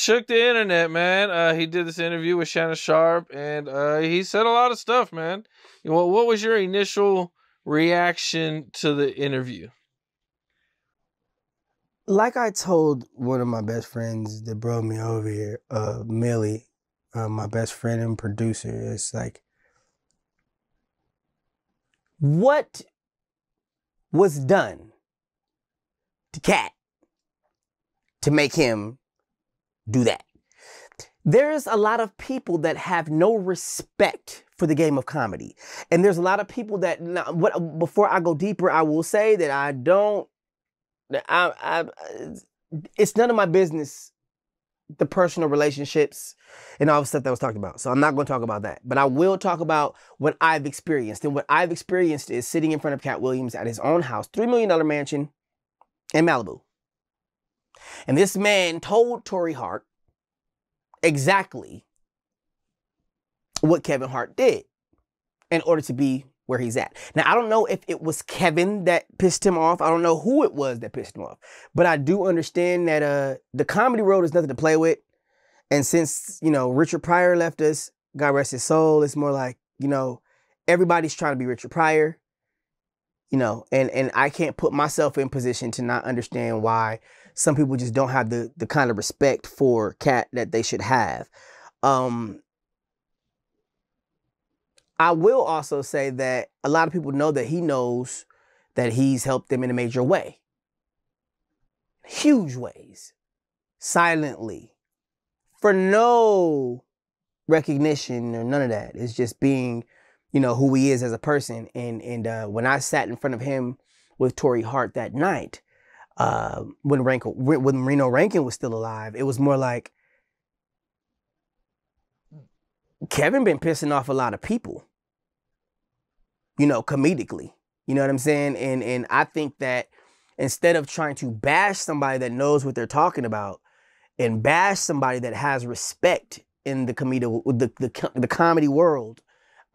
shook the internet, man. He did this interview with Shannon Sharp, and he said a lot of stuff, man. What was your initial reaction to the interview? Like I told one of my best friends that brought me over here, Millie, my best friend and producer, it's like, what was done to Katt to make him do that? There's a lot of people that have no respect for the game of comedy. And there's a lot of people that, before I go deeper, I will say that it's none of my business, the personal relationships and all the stuff that was talked about. So I'm not going to talk about that. But I will talk about what I've experienced. And what I've experienced is sitting in front of Katt Williams at his own house, $3 million mansion in Malibu. And this man told Torrey Hart exactly what Kevin Hart did in order to be where he's at. Now, I don't know if it was Kevin that pissed him off. I don't know who it was that pissed him off. But I do understand that the comedy world is nothing to play with. And since, Richard Pryor left us, God rest his soul, it's more like, everybody's trying to be Richard Pryor. And I can't put myself in position to not understand why some people just don't have the kind of respect for Katt that they should have. I will also say that a lot of people know that he knows that he's helped them in a major way. Huge ways. Silently. For no recognition or none of that. It's just being, who he is as a person. And when I sat in front of him with Torrey Hart that night, when Reno Rankin was still alive, it was more like, Kevin been pissing off a lot of people, comedically. You know what I'm saying? And I think that instead of trying to bash somebody that knows what they're talking about and bash somebody that has respect in the comedy world,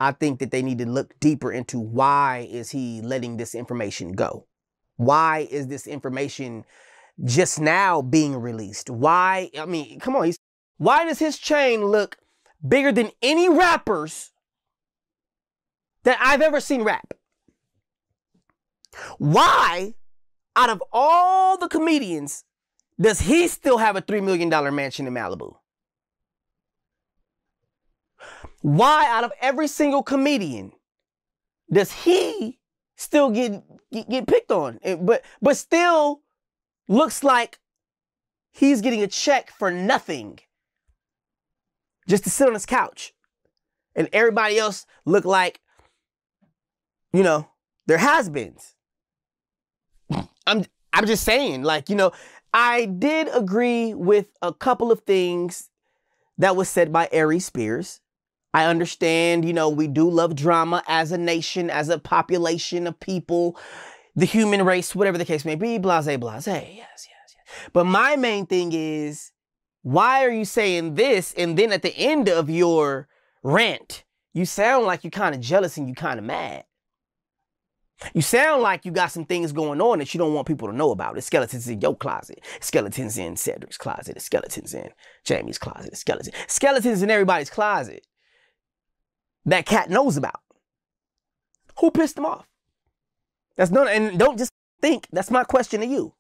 I think that they need to look deeper into why is he letting this information go? Why is this information just now being released? Why? I mean, come on. Why does his chain look bigger than any rappers that I've ever seen rap? Why, out of all the comedians, does he still have a $3 million mansion in Malibu? Why, out of every single comedian, does he still get picked on? But still looks like he's getting a check for nothing, just to sit on his couch. And everybody else look like, they're has-beens. I'm just saying, I did agree with a couple of things that was said by Ari Spears. I understand, we do love drama as a nation, as a population of people, the human race, whatever the case may be, blase, blase. Yes. But my main thing is, why are you saying this? And then at the end of your rant, you sound like you're kind of jealous and you kind of mad. You sound like you got some things going on that you don't want people to know about. The skeletons in your closet. Skeletons in Cedric's closet. The skeletons in Jamie's closet. Skeletons in everybody's closet that Katt knows about. Who pissed him off? And don't just think. That's my question to you.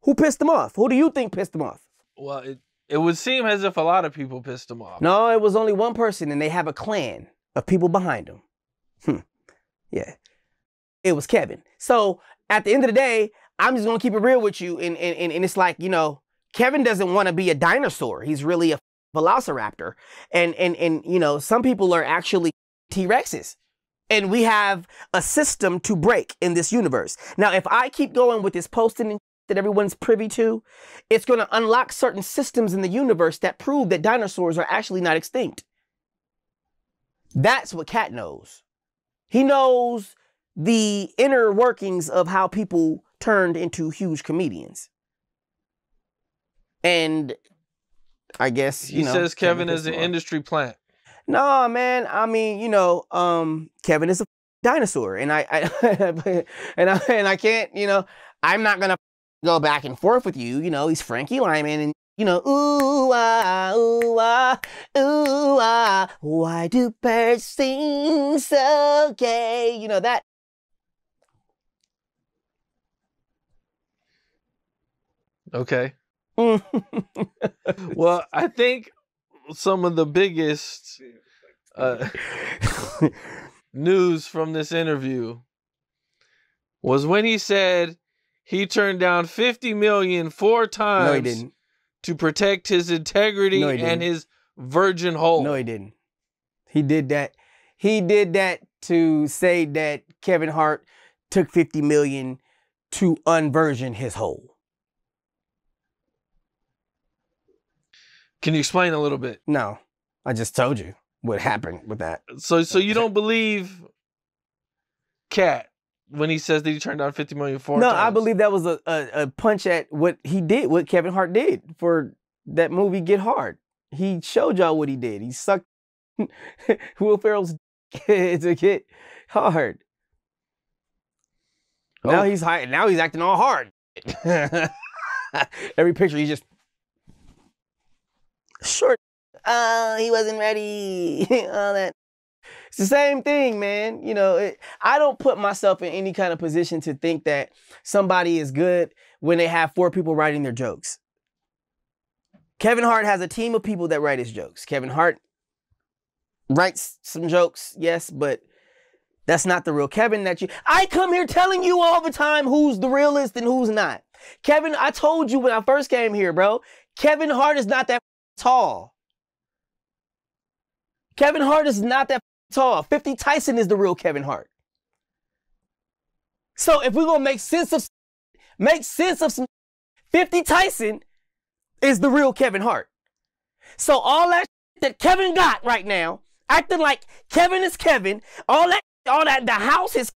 Who pissed him off? Who do you think pissed him off? Well, it would seem as if a lot of people pissed him off. No, it was only one person, and they have a clan of people behind them. Yeah. It was Kevin. So at the end of the day, I'm just going to keep it real with you. And it's like, Kevin doesn't want to be a dinosaur. He's really a velociraptor. And some people are actually T-Rexes. And we have a system to break in this universe. Now, if I keep going with this posting that everyone's privy to, it's going to unlock certain systems in the universe that prove that dinosaurs are actually not extinct. That's what Katt knows. He knows the inner workings of how people turned into huge comedians. And I guess, he says Kevin is an industry plant. No, man. I mean, Kevin is a dinosaur, and I can't, I'm not gonna go back and forth with you. He's Frankie Lyman, and ooh, Why do birds sing so gay? You know that. Okay. Well, I think some of the biggest news from this interview was when he said he turned down $50 million 4 times. No, he didn't. To protect his integrity and his virgin hole. No, he didn't. He did that. He did that to say that Kevin Hart took $50 million to unvirgin his hole. Can you explain a little bit? No, I just told you what happened with that. So you don't believe Katt when he says that he turned down $50 million 4 times? No, I believe that was a punch at what he did, what Kevin Hart did for that movie Get Hard. He showed y'all what he did. He sucked Will Ferrell's to get hard. Oh. Now he's high. Now he's acting all hard. Every picture he's just short. He wasn't ready. All that. It's the same thing, man. You know, I don't put myself in any kind of position to think that somebody is good when they have 4 people writing their jokes. Kevin Hart has a team of people that write his jokes. Kevin Hart writes some jokes, yes, but that's not the real Kevin that you... I come here telling you all the time who's the realist and who's not. Kevin, I told you when I first came here, bro, Kevin Hart is not that tall. Kevin Hart is not that tall. 50 Tyson is the real Kevin Hart. So if we're gonna make sense of some 50 Tyson is the real Kevin Hart. So all that Kevin got right now, acting like Kevin is Kevin, all that the house is,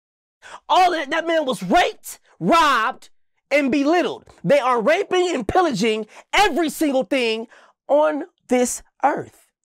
all that man was raped, robbed, and belittled. They are raping and pillaging every single thing on this earth.